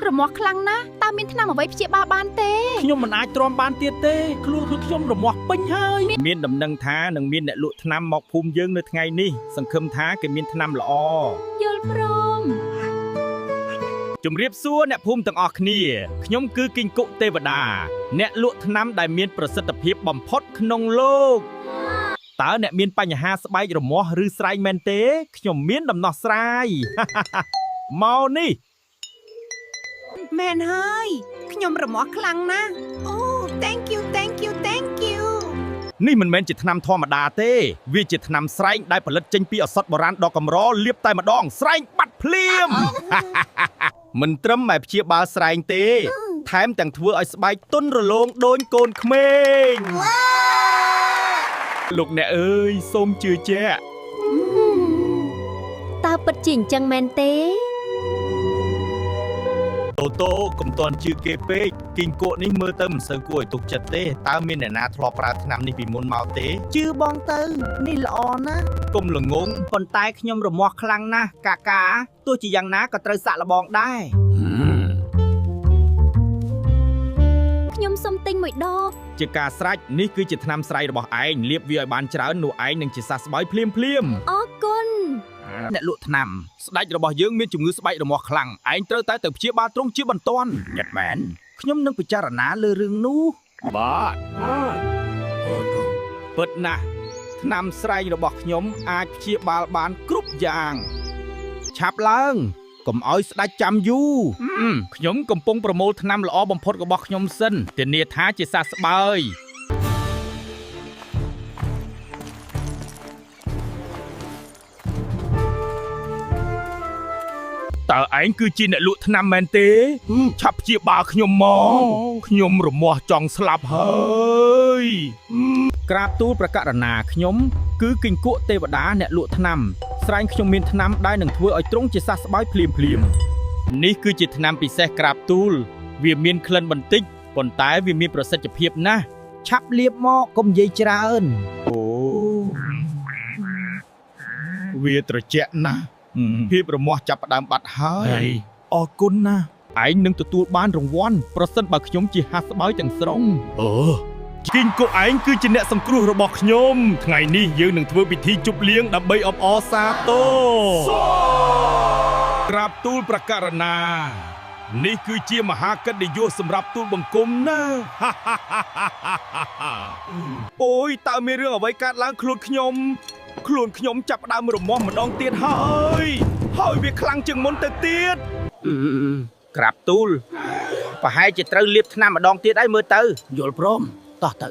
រមាស់ខ្លាំងណាស់តើមានថ្នាំអ្វីព្យាបាលបានទេខ្ញុំមិនអាចទ្រាំបានទៀតទេខ្លួនខ្ញុំរមាស់ពេញហើយមានដំណឹងថានឹងមានអ្នកលក់ថ្នាំមកភូមិយើងនៅថ្ងៃនេះសង្ឃឹមថាគេមានថ្នាំល្អយល់ព្រមជំរាបសួរអ្នកភូមិទាំងអស់គ្នាខ្ញុំគឺគីងគុកទេវតាអ្នកលក់ថ្នាំដែលមានប្រសិទ្ធភាពបំផុតក្នុងលោកតើអ្នកមានបញ្ហាស្បែករមាស់ឬស្រែងមែនទេខ្ញុំមានដំណោះស្រាយមកនេះមែនហើយខ្ញុំរមាស់ខ្លាំងណាស់អូ thank you នេះមិនមែនជាថ្នាំធម្មតាទេវាជាថ្នាំស្រែងដែលផលិតចេញពីឱសថបុរាណដ៏កម្រលាបតែម្ដងស្រែងបាត់ភ្លាមមិនត្រឹមតែព្យាបាលស្រែងទេថែមទាំងធ្វើឲ្យស្បែកទន់រលោងដូចកូនក្មេងលោកអ្នកអើយសូមជឿជាក់តើពិតជាអញ្ចឹងមែនទេតូកុំតន់ជឿគេពេកគីងគក់នេះមើលទៅមិនសូវគួរឲ្យទុកចិត្តទេតើមានអ្នកណាធ្លាប់ប្រើថ្នាំនេះពីមុនមកទេជឿបងទៅនេះល្អណាស់កុំល្ងងប៉ុន្តែខ្ញុំរមាស់ខ្លាំងណាស់កាទោះជាយ៉ាងណាក៏ត្រូវសាក់លបងដែរខ្ញុំសុំទិញមួយដបជាការស្រេចនេះគឺជាថ្នាំស្រែករបស់ឯងលាបវាឲ្យបានច្រើននោះឯងនឹងជាសះស្បើយភ្លាមអរគុណអ្នកលក់ថ្នាំស្ដេចរបស់យើងមានជំងឺស្បែករមាស់ខ្លាំងឯងត្រូវតែទៅព្យាបាលទ្រង់ជាបន្ទាន់ញ៉ាត់មែនខ្ញុំនឹងពិចារណាលើរឿងនោះបាទពិតណាស់ថ្នាំស្រែករបស់ខ្ញុំអាចព្យាបាលបានគ្រប់យ៉ាងឆាប់ឡើងកុំឲ្យស្ដេចចាំយូរខ្ញុំកំពុងប្រមូលថ្នាំល្អបំផុតរបស់ខ្ញុំសិនធានាថាជាសះស្បើយតើឯងគឺជាអ្នកលក់ថ្នាំមែនទេឆាប់ព្យាបាលខ្ញុំមកខ្ញុំរមាស់ចង់ស្លាប់ហើយក្រាបទូលប្រកាសណាខ្ញុំគឺគីងគក់ទេវតាអ្នកលក់ថ្នាំស្រែងខ្ញុំមានថ្នាំដែលនឹងធ្វើឲ្យទ្រង់ជាសះស្បើយភ្លាមនេះគឺជាថ្នាំពិសេសក្រាបទូលវាមានក្លិនបន្តិចប៉ុន្តែវាមានប្រសិទ្ធភាពណាស់ឆាប់លាបមកកុំនិយាយច្រើនអូវាត្រជាក់ណាស់ភាពរមាស់ចាប់ផ្ដើមបាត់ហើយអរគុណណាស់ឯងនឹងទទួលបានរង្វាន់ប្រសិនបើខ្ញុំជាហាស្បើយទាំងស្រុងគីងគក់ឯងគឺជាអ្នកសង្គ្រោះរបស់ខ្ញុំថ្ងៃនេះយើងនឹងធ្វើពិធីជប់លៀងដើម្បីអបអរសាទរក្រាបទូលប្រកាសណានេះគឺជាមហាកិត្តិយសសម្រាប់ទូលបង្គំណាអូយតើមានរឿងអ្វីកើតឡើងខ្លួនខ្ញុំចាប់ផ្ដើមរមាស់ម្ដងទៀតហើយវាខ្លាំងជាងមុនទៅទៀតក្រាបទូលប្រហែលជាត្រូវលាបថ្នាំម្ដងទៀតហើយមើលទៅយល់ព្រមតោះទៅ